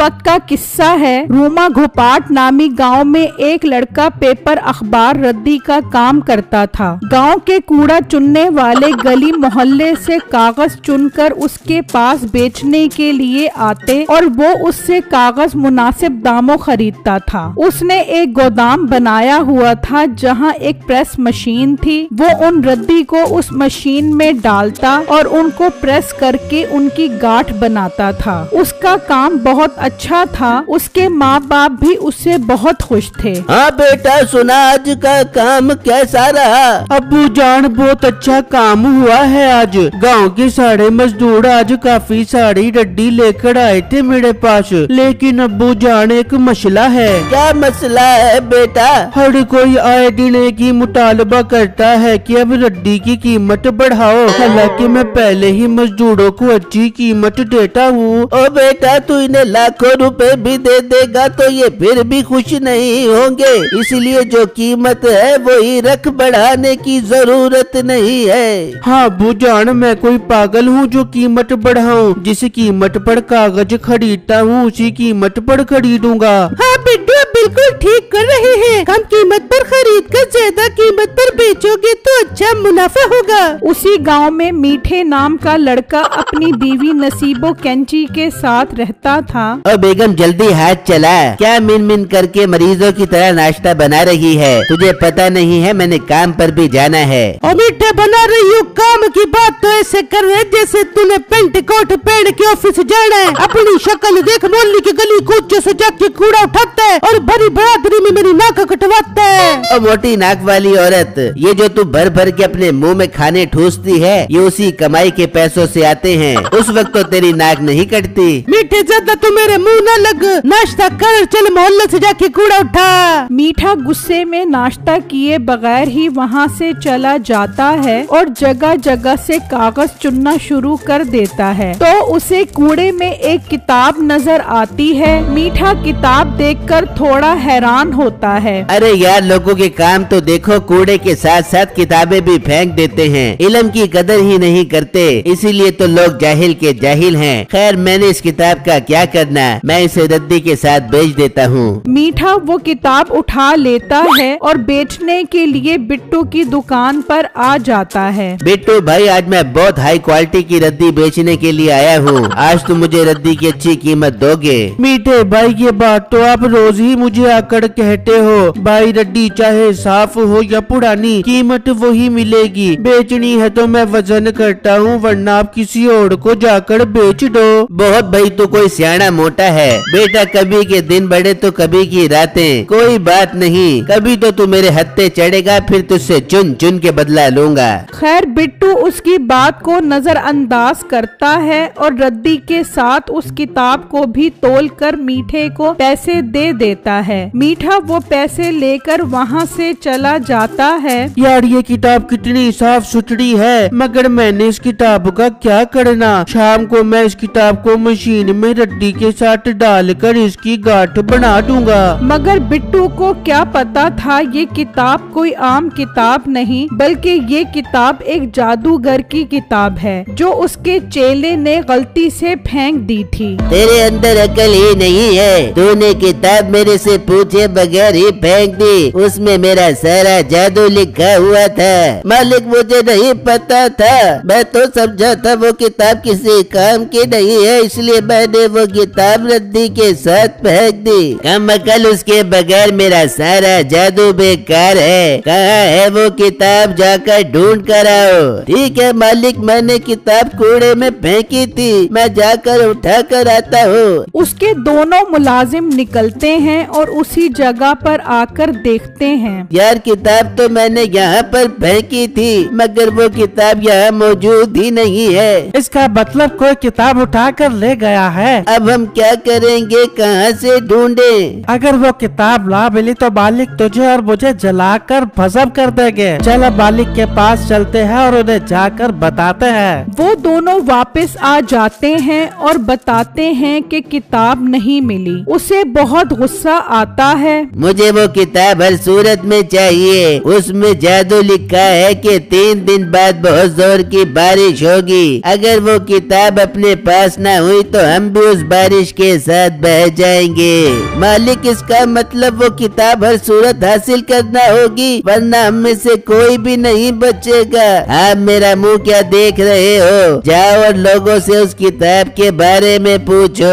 वक्त का किस्सा है। रूमा घोपाट नामी गांव में एक लड़का पेपर अखबार रद्दी का काम करता था। गांव के कूड़ा चुनने वाले गली मोहल्ले से कागज चुनकर उसके पास बेचने के लिए आते और वो उससे कागज मुनासिब दामों खरीदता था। उसने एक गोदाम बनाया हुआ था जहां एक प्रेस मशीन थी। वो उन रद्दी को उस मशीन में डालता और उनको प्रेस करके उनकी गांठ बनाता था। उसका काम बहुत अच्छा था। उसके माँ बाप भी उससे बहुत खुश थे। हाँ बेटा, सुना आज का काम कैसा रहा? अब्बू जान, बहुत अच्छा काम हुआ है। आज गांव के सारे मजदूर आज काफी सारी रद्दी लेकर आए थे मेरे पास, लेकिन अब्बू जान एक मसला है। क्या मसला है बेटा? हर कोई आए दिन एक ही मुतालबा करता है कि अब रद्दी की कीमत बढ़ाओ, हालांकि मैं पहले ही मजदूरों को अच्छी कीमत देता हूँ। ओ बेटा, तू इन्हें लाखों रुपए भी दे देगा तो ये फिर भी खुश नहीं होंगे, इसलिए जो कीमत है वही रख, बढ़ाने की जरूरत नहीं है। हाँ अब्बू जान, मैं कोई पागल हूँ जो कीमत बढ़ाऊं? जिस कीमत पर कागज खरीदता हूँ उसी कीमत पर खरीदूंगा। हाँ बिट्टू, बिल्कुल ठीक कर रहे हैं। कम कीमत पर खरीद कर ज्यादा कीमत पर बेचोगे तो अच्छा मुनाफा होगा। उसी गांव में मीठे नाम का लड़का अपनी बीवी नसीबो कैंची के साथ रहता था। ओ बेगम, जल्दी हाथ चला। क्या मिन मिन करके मरीजों की तरह नाश्ता बना रही है? तुझे पता नहीं है मैंने काम पर भी जाना है। और मीठे बना रही हूँ, काम की बात तो ऐसे कर रहे जैसे तूने पेंट कोट पहन के ऑफिस जाना है। अपनी शक्ल देख, मोहल्ले की गली कूचे से जाके कूड़ा उठाता है और भरी बरादरी में मेरी नाक कटवाता है। ओ मोटी नाक वाली औरत, ये जो तू भर भर के अपने मुंह में खाने ठूसती है ये उसी कमाई के पैसों से आते हैं। उस वक्त तो तेरी नाक नहीं कटती। मीठे, ज्यादा तू मेरे मुंह न लग, नाश्ता कर, चल मोहल्ले से जाके कूड़ा उठा। मीठा गुस्से में नाश्ता किए बगैर ही वहाँ से चला जाता है और जगह जगह से कागज चुनना शुरू कर देता है। तो उसे कूड़े में एक किताब नजर आती है। मीठा किताब देखकर थोड़ा हैरान होता है। अरे यार, लोगों के काम तो देखो, कूड़े के साथ साथ किताबें भी फेंक देते हैं। इल्म की कदर ही नहीं करते, इसीलिए तो लोग जाहिल के जाहिल हैं। खैर, मैंने इस किताब का क्या करना, मैं इसे रद्दी के साथ बेच देता हूँ। मीठा वो किताब उठा लेता है और बेचने के लिए बिट्टू की दुकान पर आ जाता है। बिट्टू भाई, आज मैं बहुत हाई क्वालिटी की रद्दी बेचने के लिए आया हूँ। आज तुम मुझे रद्दी की अच्छी कीमत दोगे? मीठे भाई, ये बात तो आप रोज ही मुझे आकर कहते हो। भाई, रद्दी चाहे साफ हो या पुरानी, कीमत वही मिलेगी। बेचनी है तो मैं वजन करता हूँ, वरना आप किसी और को जाकर बेच दो। बहुत भाई, तू कोई सियाना मोटा है बेटा। कभी के दिन बड़े तो कभी की रातें। कोई बात नहीं, कभी तो तू मेरे हत्थे चढ़ेगा, फिर तुझसे चुन चुन के बदला लूंगा। खैर, बिट्टू उसकी बात को नजरअंदाज करता है और रद्दी के साथ उस किताब को भी तोलकर मीठे को पैसे दे देता है। मीठा वो पैसे लेकर वहाँ से चला जाता है। यार, ये किताब कितनी साफ सुथरी है, मगर मैंने इस किताब का क्या करना? शाम को मैं इस किताब को मशीन में रद्दी के साथ डालकर इसकी गांठ बना दूंगा। मगर बिट्टू को क्या पता था ये किताब कोई आम किताब नहीं, बल्कि ये किताब एक जादूगर की किताब है जो उसके चेले ने गलती से फेंक दी थी। तेरे अंदर अकल ही नहीं है, तूने किताब मेरे से पूछे बगैर ही फेंक दी। उसमें मेरा सारा जादू लिखा हुआ था। मालिक, मुझे नहीं पता था। मैं तो समझा था वो किताब किसी काम की नहीं है, इसलिए मैंने वो किताब रद्दी के साथ फेंक दी। कम अकल, उसके बगैर मेरा सारा जादू बेकार है। कहाँ है वो किताब? जाकर ढूंढ कर आओ। ठीक है मालिक, मैंने किताब कूड़े में फेंकी थी, मैं जाकर उठा कर आता हूँ। उसके दोनों मुलाजिम निकलते हैं और उसी जगह पर आकर देखते हैं। यार, किताब तो मैंने यहाँ पर फेंकी थी, मगर वो किताब यहाँ मौजूद ही नहीं है। इसका मतलब कोई किताब उठा कर ले गया है। अब हम क्या करेंगे, कहाँ से ढूंढे? अगर वो किताब ला मिली तो मालिक तुझे और मुझे जलाकर भस्म कर देंगे। चल अब मालिक के पास चलते हैं और उन्हें जाकर बताते हैं। वो दोनों वापस आ जाते हैं और बताते हैं कि किताब नहीं मिली। उसे बहुत गुस्सा आता है। मुझे वो किताब हर सूरत में चाहिए। उसमें जादू लिखा है कि 3 दिन बाद बहुत जोर की बारिश होगी। अगर वो किताब अपने पास ना हुई तो हम भी उस बारिश के साथ बह जाएंगे। मालिक, इसका मतलब वो किताब हर सूरत हासिल करना होगी, वरना हम में से कोई भी नहीं बचेगा। आप मेरा मुंह क्या देख रहे हो? जाओ और लोगों से उस किताब के बारे में पूछो।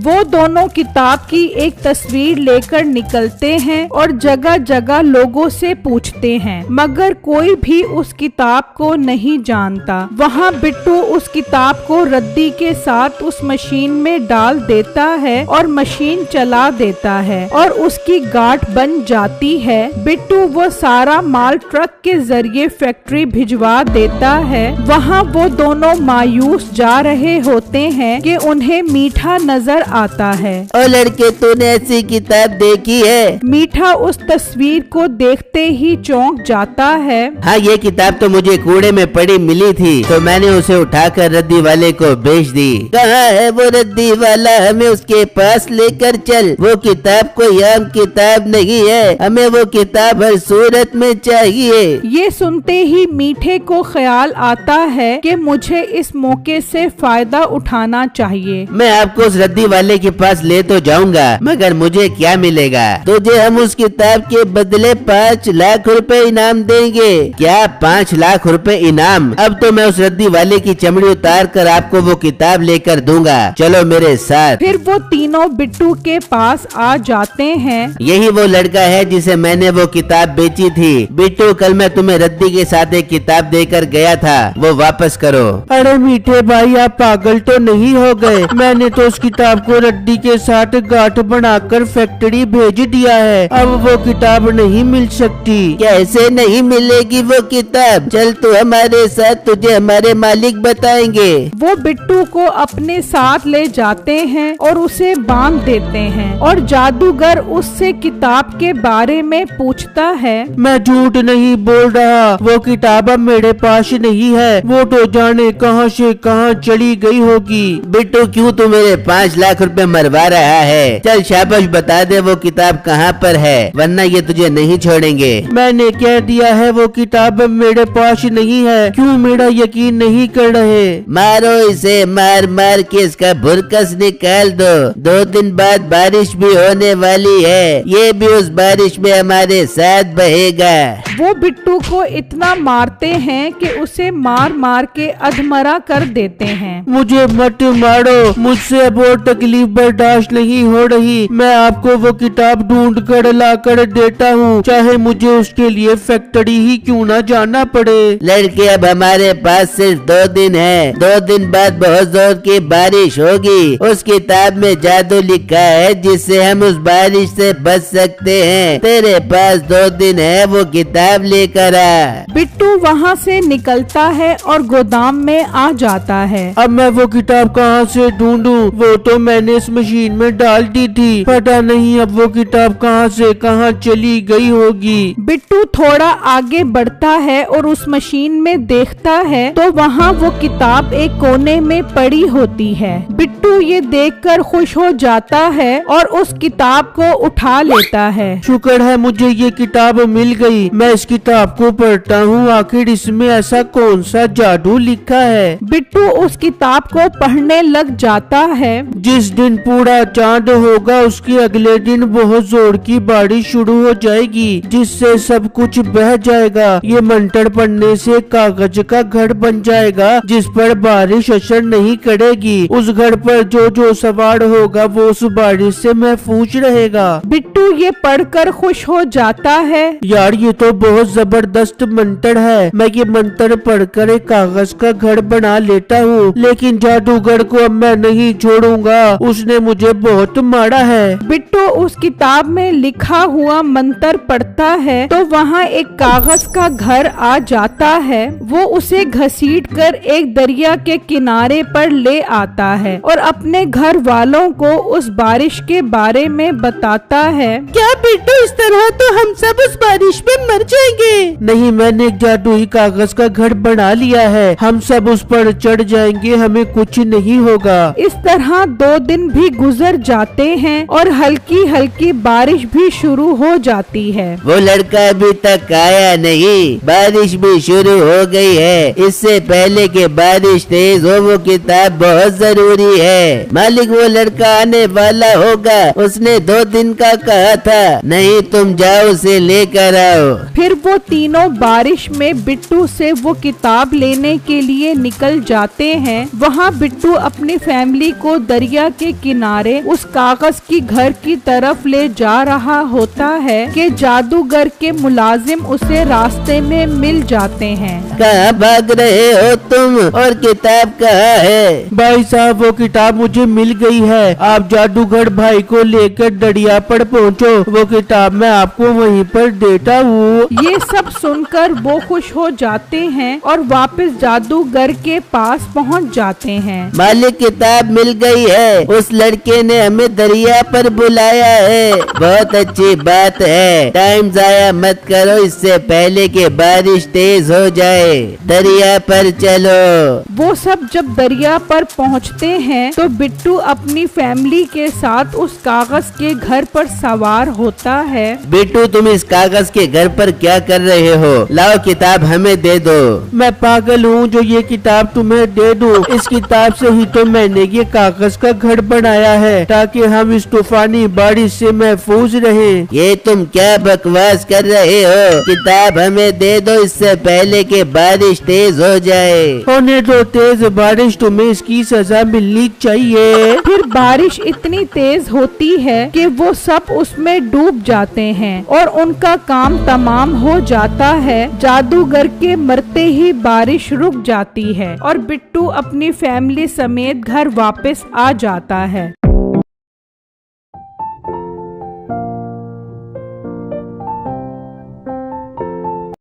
वो दोनों किताब की एक तस्वीर लेकर निकलते हैं और जगह जगह लोगों से पूछते हैं, मगर कोई भी उस किताब को नहीं जानता। वहाँ बिट्टू उस किताब को रद्दी के साथ उस मशीन में डाल देता है और मशीन चला देता है और उसकी गांठ बन जाती है। बिट्टू वो सारा माल ट्रक के जरिए फैक्ट्री भिजवा देता है। वहाँ वो दोनों मायूस जा रहे होते हैं कि उन्हें मीठा नजर आता है। ओ लड़के, तूने ऐसी किताब देखी है? मीठा उस तस्वीर को देखते ही चौंक जाता है। हाँ, ये किताब तो मुझे कूड़े में पड़ी मिली थी, तो मैंने उसे उठाकर रद्दी वाले को बेच दी। कहाँ है वो रद्दी वाला? हमें उसके पास लेकर चल। वो किताब कोई आम किताब नहीं है, हमें वो किताब हर सूरत में चाहिए। ये सुनते ही मीठे को ख्याल आता है कि मुझे इस मौके से फायदा उठाना चाहिए। मैं आपको उस रद्दी वाले के पास ले तो जाऊंगा, मगर मुझे क्या मिलेगा? तुझे हम उस किताब के बदले 5 लाख रुपए इनाम देंगे। क्या 5 लाख रुपए इनाम? अब तो मैं उस रद्दी वाले की चमड़ी उतार कर आपको वो किताब लेकर दूंगा। चलो मेरे साथ। फिर वो तीनों बिट्टू के पास आ जाते हैं। यही वो लड़का है जिसे मैंने वो किताब बेची थी। बिट्टू, कल मैं तुम्हें रद्दी के साथ एक किताब देकर गया था, वो वापस करो। अरे मीठे भाई, आप पागल तो नहीं हो गए? मैंने तो उस किताब को रद्दी के साथ गांठ बनाकर फैक्ट्री भेज दिया है। अब वो किताब नहीं मिल सकती। कैसे नहीं मिलेगी वो किताब? चल तू हमारे साथ, तुझे हमारे मालिक बताएंगे। वो बिट्टू को अपने साथ ले जाते हैं और उसे बांध देते हैं और जादूगर उससे किताब के बारे में पूछता है। मैं झूठ नहीं बोल रहा, वो किताब अब मेरे पास नहीं है। वो तो जाने कहां से कहां चली गई होगी। बिट्टू, क्यों तू मेरे 5 लाख रुपए मरवा रहा है? चल शाबाश, बता दे वो किताब कहाँ पर है, वरना ये तुझे नहीं छोड़ेंगे। मैंने कह दिया है वो किताब मेरे पास नहीं है। क्यों मेरा यकीन नहीं कर रहे? मारो इसे, मार मार के इसका भुरकस निकाल दो। 2 दिन बाद बारिश भी होने वाली है, ये भी उस बारिश में हमारे साथ बहेगा। वो बिट्टू को इतना मारते हैं कि उसे मार मार के अधमरा कर देते हैं। मुझे मत मारो, मुझसे अब और तकलीफ बर्दाश्त नहीं हो रही। मैं आपको वो किताब ढूंढ कर ला कर देता हूँ, चाहे मुझे उसके लिए फैक्ट्री ही क्यों ना जाना पड़े। लड़के, अब हमारे पास सिर्फ 2 दिन है। 2 दिन बाद बहुत जोर की बारिश होगी। उस किताब में जादू लिखा है जिससे हम उस बारिश से बच सकते हैं। तेरे पास 2 दिन है, वो किताब लेकर आ। बिट्टू वहाँ से निकलता है और गोदाम में आ जाता है। अब मैं वो किताब कहाँ से ढूंढूं? वो तो मैंने इस मशीन में डाल दी थी, पता नहीं अब वो किताब कहाँ से कहाँ चली गई होगी। बिट्टू थोड़ा आगे बढ़ता है और उस मशीन में देखता है तो वहाँ वो किताब एक कोने में पड़ी होती है। बिट्टू ये देखकर खुश हो जाता है और उस किताब को उठा लेता है। शुक्र है मुझे ये किताब मिल गई। मैं इस किताब को पढ़ता हूँ, आखिर इसमें ऐसा कौन सा जादू लिखा है। बिट्टू उस किताब को पढ़ने लग जाता है। जिस दिन पूरा चांद होगा उसके अगले दिन बहुत जोर की बारिश शुरू हो जाएगी, जिससे सब कुछ बह जाएगा। ये मंत्र पढ़ने से कागज का घर बन जाएगा जिस पर बारिश असर नहीं करेगी। उस घर पर जो जो सवार होगा वो उस बारिश से महफूज रहेगा। बिट्टू ये पढ़कर खुश हो जाता है। यार, ये तो बहुत जबरदस्त मंत्र है। मैं ये मंत्र पढ़कर एक कागज का घर बना लेता हूँ, लेकिन जादूगर को अब मैं नहीं छोड़ूंगा, उसने मुझे बहुत मारा है। बिट्टू उस किताब में लिखा हुआ मंत्र पढ़ता है तो वहाँ एक कागज का घर आ जाता है। वो उसे घसीट कर एक दरिया के किनारे पर ले आता है और अपने घर वालों को उस बारिश के बारे में बताता है। क्या बिट्टू, इस तरह तो हम सब उस बारिश में मर जाएंगे। नहीं, मैंने एक जादुई कागज का घर बना लिया है, हम सब उस पर चढ़ जाएंगे, हमें कुछ नहीं होगा। इस तरह 2 दिन भी गुजर जाते हैं और हल्की हल्की बारिश भी शुरू हो जाती है। वो लड़का अभी तक आया नहीं, बारिश भी शुरू हो गई है। इससे पहले कि बारिश तेज हो वो किताब बहुत जरूरी है। मालिक, वो लड़का आने वाला होगा, उसने 2 दिन का कहा था। नहीं, तुम जाओ उसे लेकर आओ। फिर वो तीनों बारिश में बिट्टू से वो किताब लेने के लिए निकल जाते हैं। वहाँ बिट्टू अपनी फैमिली को दरिया के किनारे उस कागज की घर की तरफ ले जा रहा होता है कि जादूगर के मुलाजिम उसे रास्ते में मिल जाते हैं। कहाँ भाग रहे हो तुम, और किताब कहाँ है? भाई साहब, वो किताब मुझे मिल गई है, आप जादूगर भाई को लेकर दरिया पर पहुँचो, वो किताब मैं आपको वहीं पर देता हूँ। ये सब सुनकर वो खुश हो जाते हैं और वापस जादूगर के पास पहुंच जाते हैं। मालिक, किताब मिल गई है, उस लड़के ने हमें दरिया पर बुलाया है। बहुत अच्छी बात है, टाइम जाया मत करो, इससे पहले कि बारिश तेज हो जाए। दरिया पर चलो। वो सब जब दरिया पर पहुंचते हैं तो बिट्टू अपनी फैमिली के साथ उस कागज के घर पर सवार होता है। बिट्टू, तुम इस कागज के घर पर क्या कर रहे हो? लाओ किताब हमें दे दो। मैं पागल हूँ जो ये किताब तुम्हें दे दूँ, इस किताब से ही तो मैंने ये कागज का घर बनाया है ताकि हम इस तूफानी बारिश से महफूज रहें। ये तुम क्या बकवास कर रहे हो? किताब हमें दे दो, इससे पहले कि बारिश तेज हो जाए। होने दो तेज बारिश, तुम्हें इसकी सजा मिलनी चाहिए। फिर बारिश इतनी तेज होती है कि वो सब उसमें डूब जाते हैं और उनका काम तमाम हो जाता है। जादूगर के मरते ही बारिश रुक जाती है और बिट्टू अपनी फैमिली समेत घर वापस आ जाता है।